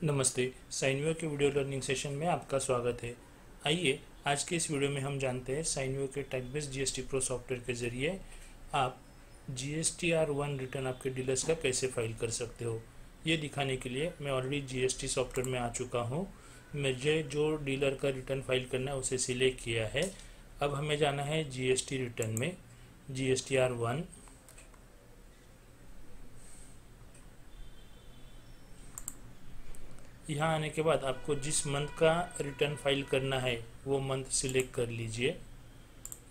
नमस्ते। साइनवे के video learning session में आपका स्वागत है। आइए आज के इस वीडियो में हम जानते हैं साइनवे के tag based GST pro software के ज़रिए आप GSTR1 रिटर्न आपके डीलर्स का कैसे फाइल कर सकते हो। ये दिखाने के लिए मैं ऑलरेडी जीएसटी सॉफ्टवेयर में आ चुका हूँ। मुझे जो डीलर का रिटर्न फाइल करना है उसे सिलेक्ट किया है। अब हमें जाना है GST रिटर्न में, GSTR1। यहाँ आने के बाद आपको जिस मंथ का रिटर्न फाइल करना है वो मंथ सिलेक्ट कर लीजिए।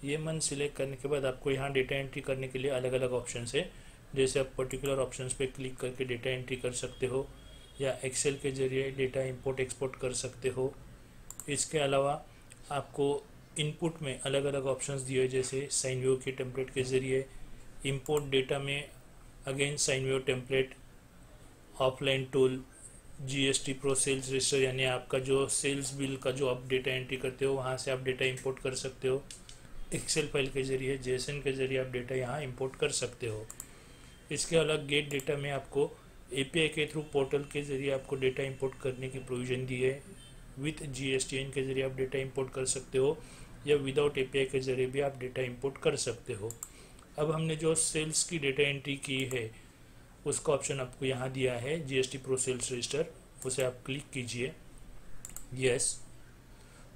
ये मंथ सिलेक्ट करने के बाद आपको यहाँ डेटा एंट्री करने के लिए अलग अलग ऑप्शन है। जैसे आप पर्टिकुलर ऑप्शंस पे क्लिक करके डेटा एंट्री कर सकते हो या एक्सेल के जरिए डेटा इंपोर्ट एक्सपोर्ट कर सकते हो। इसके अलावा आपको इनपुट में अलग अलग ऑप्शंस दिए, जैसे साइनवे के टेम्पलेट के ज़रिए इंपोर्ट डेटा में अगेन साइनवे template, offline tool, GST pro sales register, यानी आपका जो सेल्स बिल का जो आप डेटा एंट्री करते हो वहाँ से आप डेटा इंपोर्ट कर सकते हो। एक्सेल फाइल के ज़रिए, जेसन के ज़रिए आप डेटा यहाँ इंपोर्ट कर सकते हो। इसके अलग गेट डेटा में आपको एपीआई के थ्रू पोर्टल के ज़रिए आपको डेटा इंपोर्ट करने की प्रोविज़न दी है। विथ जीएसटीएन के ज़रिए आप डेटा इंपोर्ट कर सकते हो या विदाउट एपीआई के ज़रिए भी आप डेटा इंपोर्ट कर सकते हो। अब हमने जो सेल्स की डेटा एंट्री की है उसका ऑप्शन आपको यहाँ दिया है, जीएसटी प्रो सेल्स रजिस्टर, उसे आप क्लिक कीजिए। यस,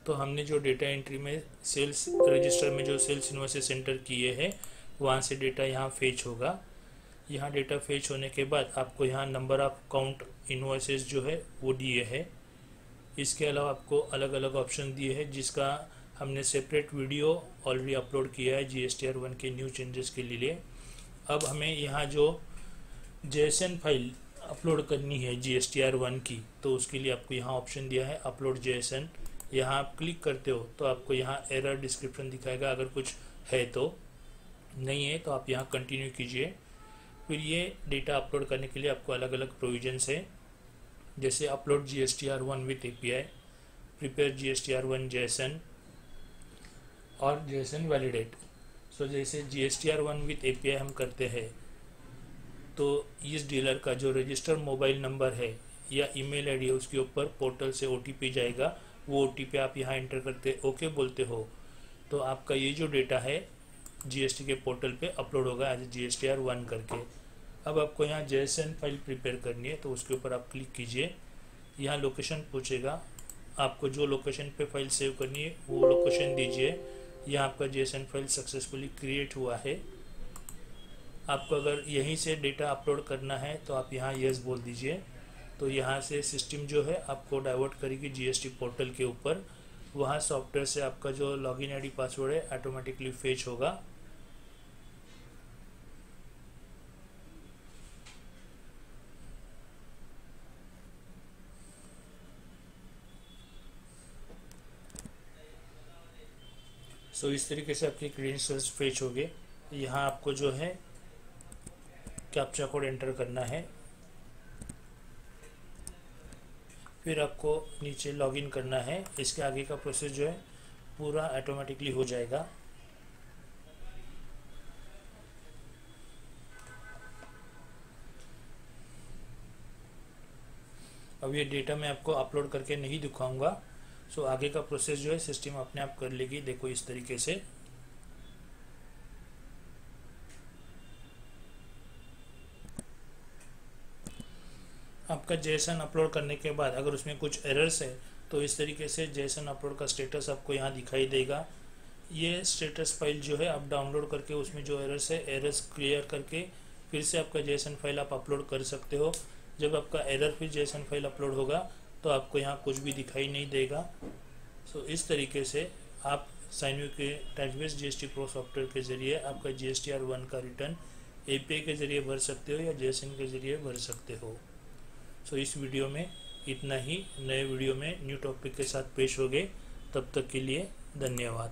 तो हमने जो डेटा एंट्री में सेल्स रजिस्टर में जो सेल्स इनवॉइसेस सेंटर किए हैं वहाँ से डेटा यहाँ फेच होगा। यहाँ डेटा फेच होने के बाद आपको यहाँ नंबर ऑफ काउंट इनवॉइसेस जो है वो दिए है। इसके अलावा आपको अलग अलग ऑप्शन दिए हैं जिसका हमने सेपरेट वीडियो ऑलरेडी अपलोड किया है GSTR1 के न्यू चेंजेस के लिए। अब हमें यहाँ जो जेएसएन फाइल अपलोड करनी है GSTR1 की, तो उसके लिए आपको यहाँ ऑप्शन दिया है अपलोड जेएसएन। यहाँ आप क्लिक करते हो तो आपको यहाँ एरर डिस्क्रिप्शन दिखाएगा, अगर कुछ है तो, नहीं है तो आप यहाँ कंटिन्यू कीजिए। फिर ये डेटा अपलोड करने के लिए आपको अलग अलग प्रोविजंस है, जैसे upload GSTR1 with API, prepare GSTR1 JSON और जेएसएन वैलिडेट। सो जैसे GSTR1 विथ एपीआई हम करते हैं तो इस डीलर का जो रजिस्टर मोबाइल नंबर है या ईमेल आईडी है उसके ऊपर पोर्टल से ओटीपी जाएगा। वो ओटीपी आप यहाँ एंटर करते ओके बोलते हो तो आपका ये जो डेटा है जीएसटी के पोर्टल पे अपलोड होगा एज GSTR1 करके। अब आपको यहाँ जेएसएन फाइल प्रिपेयर करनी है तो उसके ऊपर आप क्लिक कीजिए। यहाँ लोकेशन पूछेगा, आपको जो लोकेशन पे फाइल सेव करनी है वो लोकेशन दीजिए। यहाँ आपका जेएसएन फाइल सक्सेसफुली क्रिएट हुआ है। आपको अगर यहीं से डेटा अपलोड करना है तो आप यहाँ यस बोल दीजिए। तो यहाँ से सिस्टम जो है आपको डाइवर्ट करेगी जीएसटी पोर्टल के ऊपर। वहाँ सॉफ्टवेयर से आपका जो लॉगिन आईडी पासवर्ड है ऑटोमेटिकली फेच होगा। सो इस तरीके से आपके क्रेडेंशियल्स फेच हो गए। यहाँ आपको जो है कैप्चा कोड एंटर करना है, फिर आपको नीचे लॉगिन करना है। इसके आगे का प्रोसेस जो है पूरा ऑटोमेटिकली हो जाएगा। अब ये डेटा मैं आपको अपलोड करके नहीं दिखाऊंगा। सो आगे का प्रोसेस जो है सिस्टम अपने आप कर लेगी। देखो इस तरीके से आपका जेएसएन अपलोड करने के बाद अगर उसमें कुछ एरर्स है तो इस तरीके से जेएसएन अपलोड का स्टेटस आपको यहाँ दिखाई देगा। ये स्टेटस फाइल जो है आप डाउनलोड करके उसमें जो एरर्स है एरर्स क्लियर करके फिर से आपका जेएसएन फाइल आप अपलोड कर सकते हो। जब आपका एरर फिर जेएसएन फाइल अपलोड होगा तो आपको यहाँ कुछ भी दिखाई नहीं देगा। सो इस तरीके से आप साइनवे के tag based GST pro software के ज़रिए आपका GSTR1 का रिटर्न एपीआई के ज़रिए भर सकते हो या जेएसएन के ज़रिए भर सकते हो। सो इस वीडियो में इतना ही। नए वीडियो में न्यू टॉपिक के साथ पेश होंगे, तब तक के लिए धन्यवाद।